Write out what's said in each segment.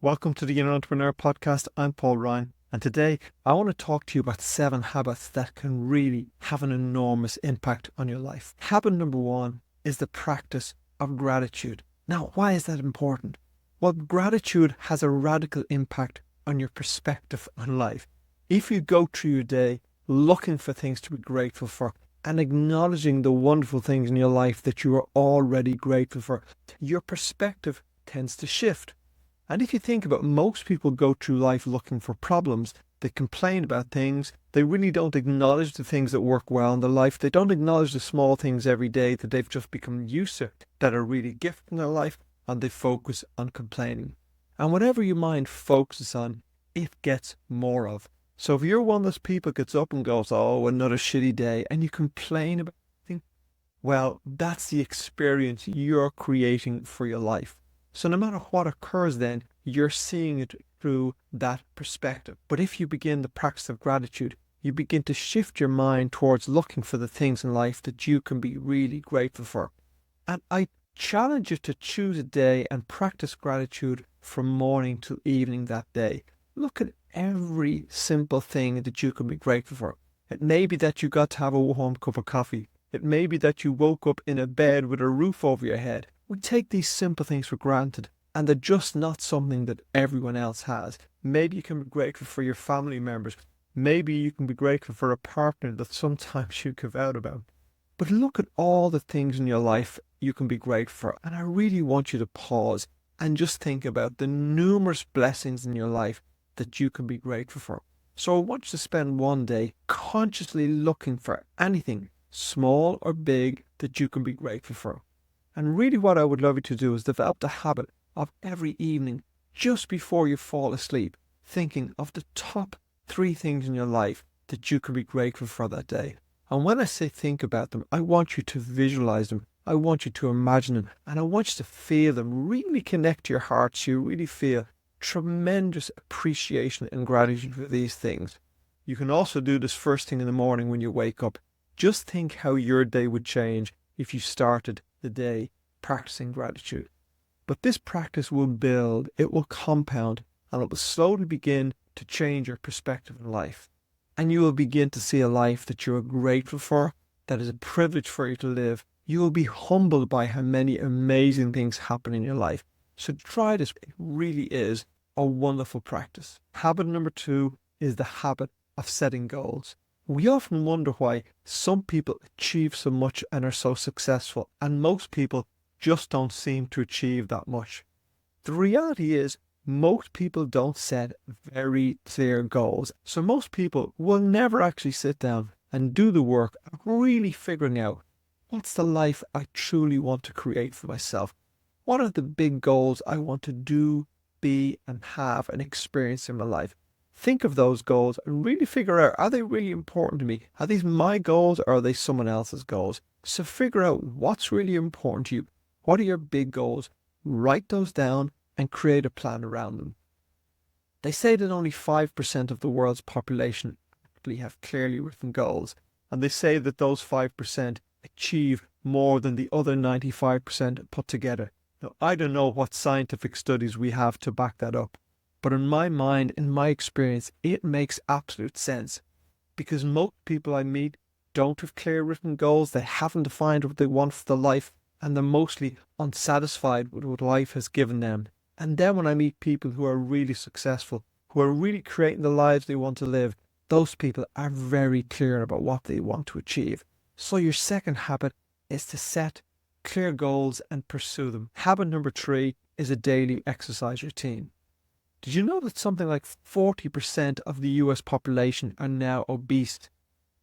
Welcome to the Inner Entrepreneur Podcast. I'm Paul Ryan, and today I want to talk to you about 7 habits that can really have an enormous impact on your life. Habit number 1 is the practice of gratitude. Now, why is that important? Well, gratitude has a radical impact on your perspective on life. If you go through your day looking for things to be grateful for and acknowledging the wonderful things in your life that you are already grateful for, your perspective tends to shift. And if you think about it, most people go through life looking for problems. They complain about things. They really don't acknowledge the things that work well in their life. They don't acknowledge the small things every day that they've just become used to that are really a gift in their life, and they focus on complaining. And whatever your mind focuses on, it gets more of. So if you're one of those people that gets up and goes, oh, another shitty day, and you complain about things, well, that's the experience you're creating for your life. So no matter what occurs then, you're seeing it through that perspective. But if you begin the practice of gratitude, you begin to shift your mind towards looking for the things in life that you can be really grateful for. And I challenge you to choose a day and practice gratitude from morning to evening that day. Look at every simple thing that you can be grateful for. It may be that you got to have a warm cup of coffee. It may be that you woke up in a bed with a roof over your head. We take these simple things for granted, and they're just not something that everyone else has. Maybe you can be grateful for your family members. Maybe you can be grateful for a partner that sometimes you give out about. But look at all the things in your life you can be grateful for. And I really want you to pause and just think about the numerous blessings in your life that you can be grateful for. So I want you to spend one day consciously looking for anything, small or big, that you can be grateful for. And really what I would love you to do is develop the habit of every evening, just before you fall asleep, thinking of the top 3 things in your life that you can be grateful for that day. And when I say think about them, I want you to visualize them. I want you to imagine them. And I want you to feel them, really connect to your heart so you really feel tremendous appreciation and gratitude for these things. You can also do this first thing in the morning when you wake up. Just think how your day would change if you started the day practicing gratitude. But this practice will build, it will compound, and it will slowly begin to change your perspective in life. And you will begin to see a life that you are grateful for, that is a privilege for you to live. You will be humbled by how many amazing things happen in your life. So try this. It really is a wonderful practice. Habit number 2 is the habit of setting goals. We often wonder why some people achieve so much and are so successful, and most people just don't seem to achieve that much. The reality is, most people don't set very clear goals. So most people will never actually sit down and do the work of really figuring out what's the life I truly want to create for myself. What are the big goals I want to do, be, and have and experience in my life? Think of those goals and really figure out, are they really important to me? Are these my goals or are they someone else's goals? So figure out what's really important to you. What are your big goals? Write those down and create a plan around them. They say that only 5% of the world's population actually have clearly written goals. And they say that those 5% achieve more than the other 95% put together. Now, I don't know what scientific studies we have to back that up. But in my mind, in my experience, it makes absolute sense. Because most people I meet don't have clear written goals. They haven't defined what they want for their life. And they're mostly unsatisfied with what life has given them. And then when I meet people who are really successful, who are really creating the lives they want to live, those people are very clear about what they want to achieve. So your second habit is to set clear goals and pursue them. Habit number 3 is a daily exercise routine. Did you know that something like 40% of the US population are now obese?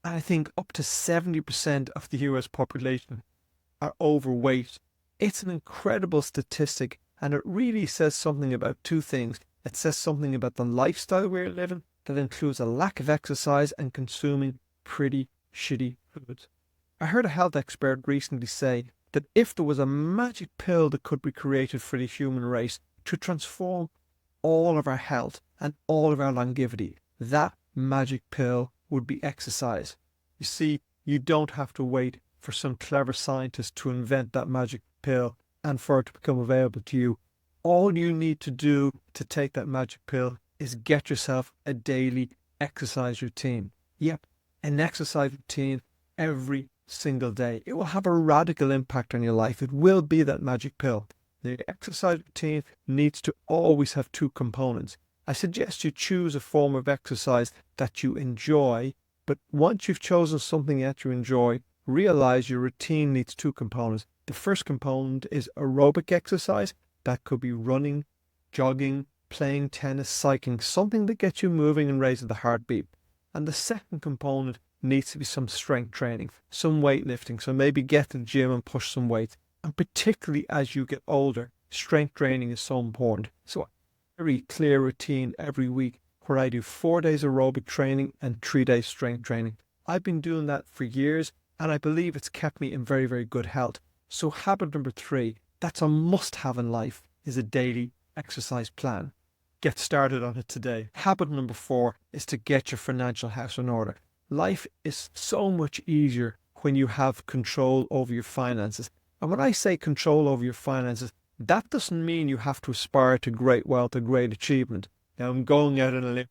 And I think up to 70% of the US population are overweight. It's an incredible statistic, and it really says something about 2 things. It says something about the lifestyle we're living that includes a lack of exercise and consuming pretty shitty foods. I heard a health expert recently say that if there was a magic pill that could be created for the human race to transform all of our health and all of our longevity, that magic pill would be exercise. You see, you don't have to wait for some clever scientist to invent that magic pill and for it to become available to you. All you need to do to take that magic pill is get yourself a daily exercise routine. Yep, an exercise routine every single day. It will have a radical impact on your life. It will be that magic pill. The exercise routine needs to always have two components. I suggest you choose a form of exercise that you enjoy, but once you've chosen something that you enjoy, realize your routine needs two components. The first component is aerobic exercise. That could be running, jogging, playing tennis, cycling, something that gets you moving and raises the heartbeat. And the second component needs to be some strength training, some weightlifting. So maybe get to the gym and push some weights. And particularly as you get older, strength training is so important. So a very clear routine every week where I do 4 days aerobic training and 3 days strength training. I've been doing that for years and I believe it's kept me in very, very good health. So habit number 3, that's a must-have in life, is a daily exercise plan. Get started on it today. Habit number 4 is to get your financial house in order. Life is so much easier when you have control over your finances. And when I say control over your finances, that doesn't mean you have to aspire to great wealth or great achievement. Now I'm going out on a limb,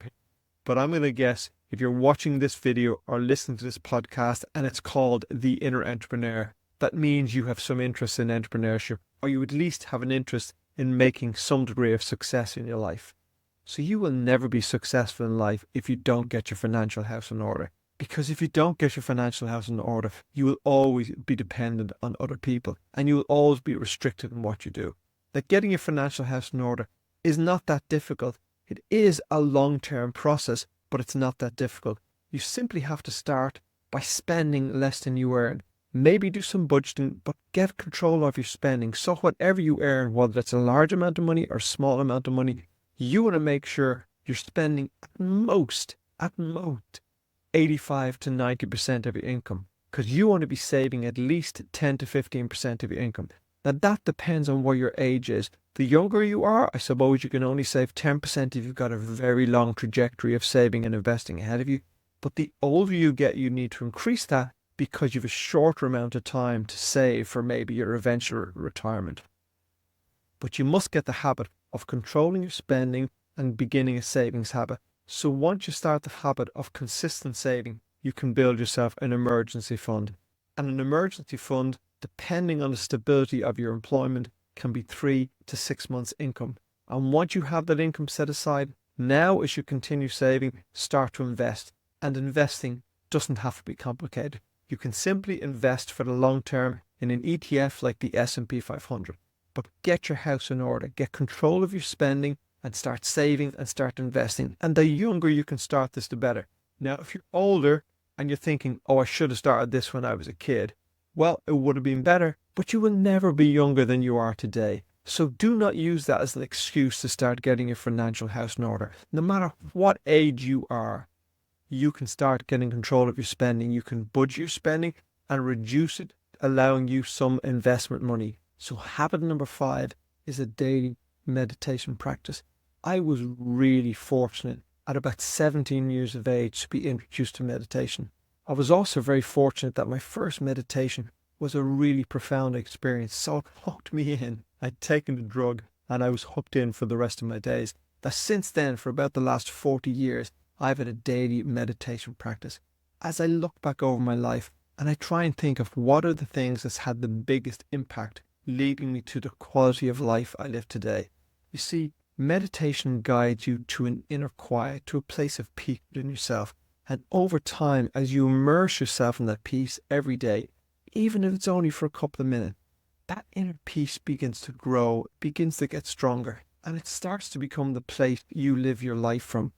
but I'm going to guess if you're watching this video or listening to this podcast and it's called The Inner Entrepreneur, that means you have some interest in entrepreneurship, or you at least have an interest in making some degree of success in your life. So you will never be successful in life if you don't get your financial house in order. Because if you don't get your financial house in order, you will always be dependent on other people and you will always be restricted in what you do. That getting your financial house in order is not that difficult. It is a long-term process, but it's not that difficult. You simply have to start by spending less than you earn. Maybe do some budgeting, but get control of your spending. So whatever you earn, whether it's a large amount of money or a small amount of money, you want to make sure you're spending at most 85 to 90% of your income, because you want to be saving at least 10 to 15% of your income. Now that depends on what your age is. The younger you are, I suppose you can only save 10% if you've got a very long trajectory of saving and investing ahead of you. But the older you get, you need to increase that because you have a shorter amount of time to save for maybe your eventual retirement. But you must get the habit of controlling your spending and beginning a savings habit. So once you start the habit of consistent saving, you can build yourself an emergency fund. And an emergency fund, depending on the stability of your employment, can be 3 to 6 months income. And once you have that income set aside, now as you continue saving, start to invest. And investing doesn't have to be complicated. You can simply invest for the long term in an ETF like the S&P 500. But get your house in order, get control of your spending and start saving and start investing. And the younger you can start this, the better. Now, if you're older and you're thinking, oh, I should have started this when I was a kid, well, it would have been better, but you will never be younger than you are today. So do not use that as an excuse to start getting your financial house in order. No matter what age you are, you can start getting control of your spending. You can budget your spending and reduce it, allowing you some investment money. So habit number 5 is a daily meditation practice. I was really fortunate at about 17 years of age to be introduced to meditation. I was also very fortunate that my first meditation was a really profound experience. So it hooked me in. I'd taken the drug and I was hooked in for the rest of my days. That since then, for about the last 40 years, I've had a daily meditation practice. As I look back over my life and I try and think of what are the things that's had the biggest impact leading me to the quality of life I live today. You see, meditation guides you to an inner quiet, to a place of peace within yourself. And over time, as you immerse yourself in that peace every day, even if it's only for a couple of minutes, that inner peace begins to grow, begins to get stronger, and it starts to become the place you live your life from.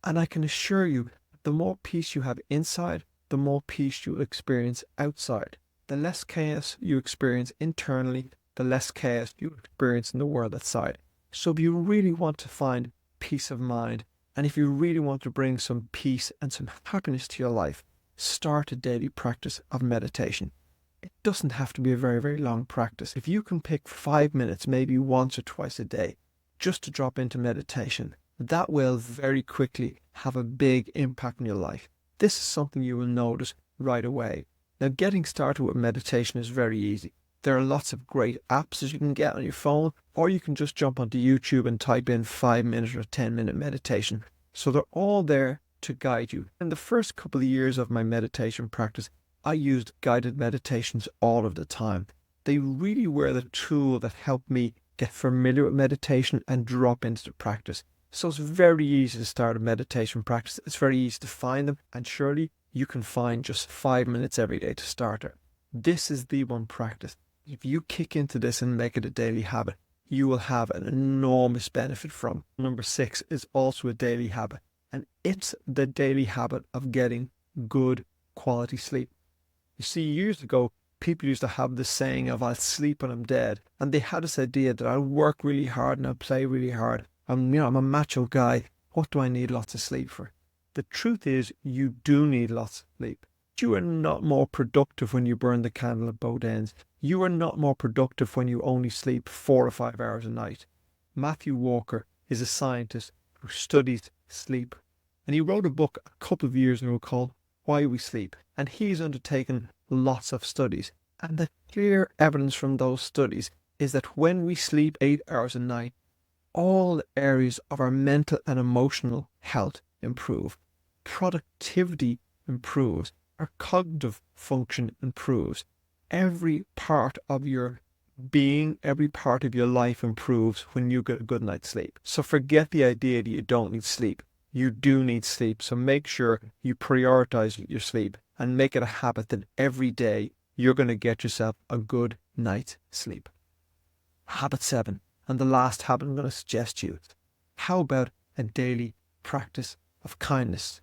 And I can assure you, the more peace you have inside, the more peace you will experience outside. The less chaos you experience internally, the less chaos you experience in the world outside. So if you really want to find peace of mind, and if you really want to bring some peace and some happiness to your life, start a daily practice of meditation. It doesn't have to be a very, very long practice. If you can pick 5 minutes, maybe once or twice a day, just to drop into meditation, that will very quickly have a big impact on your life. This is something you will notice right away. Now, getting started with meditation is very easy. There are lots of great apps that you can get on your phone, or you can just jump onto YouTube and type in 5-minute or 10-minute meditation. So they're all there to guide you. In the first couple of years of my meditation practice, I used guided meditations all of the time. They really were the tool that helped me get familiar with meditation and drop into the practice. So it's very easy to start a meditation practice. It's very easy to find them, and surely you can find just 5 minutes every day to start it. This is the one practice. If you kick into this and make it a daily habit, you will have an enormous benefit from. Number 6 is also a daily habit, and it's the daily habit of getting good quality sleep. You see, years ago, people used to have this saying of, I'll sleep when I'm dead. And they had this idea that I'll work really hard and I'll play really hard. I'm a macho guy. What do I need lots of sleep for? The truth is, you do need lots of sleep. You are not more productive when you burn the candle at both ends. You are not more productive when you only sleep 4 or 5 hours a night. Matthew Walker is a scientist who studies sleep. And he wrote a book a couple of years ago called Why We Sleep. And he's undertaken lots of studies. And the clear evidence from those studies is that when we sleep 8 hours a night, all areas of our mental and emotional health improve. Productivity improves. Our cognitive function improves. Every part of your being, every part of your life improves when you get a good night's sleep. So forget the idea that you don't need sleep. You do need sleep. So make sure you prioritize your sleep and make it a habit that every day you're going to get yourself a good night's sleep. Habit 7, and the last habit I'm going to suggest to you. How about a daily practice of kindness?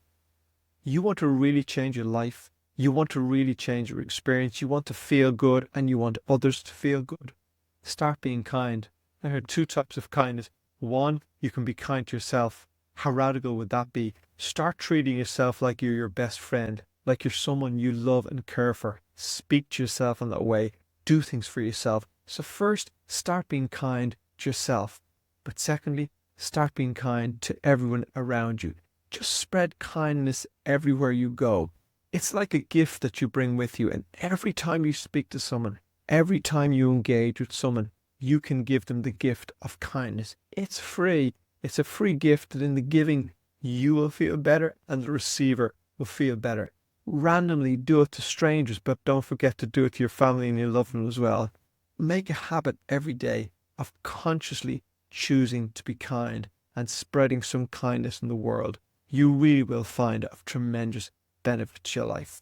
You want to really change your life. You want to really change your experience. You want to feel good and you want others to feel good. Start being kind. There are 2 types of kindness. 1, you can be kind to yourself. How radical would that be? Start treating yourself like you're your best friend, like you're someone you love and care for. Speak to yourself in that way. Do things for yourself. So first, start being kind to yourself. But secondly, start being kind to everyone around you. Just spread kindness everywhere you go. It's like a gift that you bring with you, and every time you speak to someone, every time you engage with someone, you can give them the gift of kindness. It's free. It's a free gift that in the giving, you will feel better and the receiver will feel better. Randomly do it to strangers, but don't forget to do it to your family and your loved ones as well. Make a habit every day of consciously choosing to be kind and spreading some kindness in the world. You really will find a tremendous benefit to your life.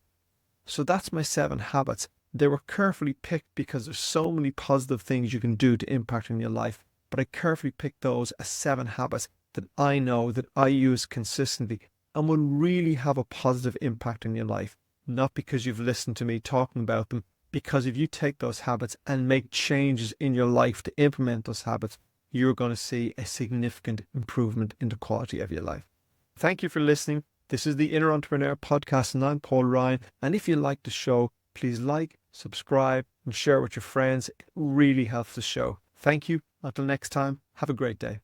So that's my 7 habits. They were carefully picked because there's so many positive things you can do to impact on your life. But I carefully picked those as 7 habits that I know that I use consistently and will really have a positive impact on your life. Not because you've listened to me talking about them, because if you take those habits and make changes in your life to implement those habits, you're going to see a significant improvement in the quality of your life. Thank you for listening. This is the Inner Entrepreneur Podcast, and I'm Paul Ryan. And if you like the show, please like, subscribe, and share with your friends. It really helps the show. Thank you. Until next time, have a great day.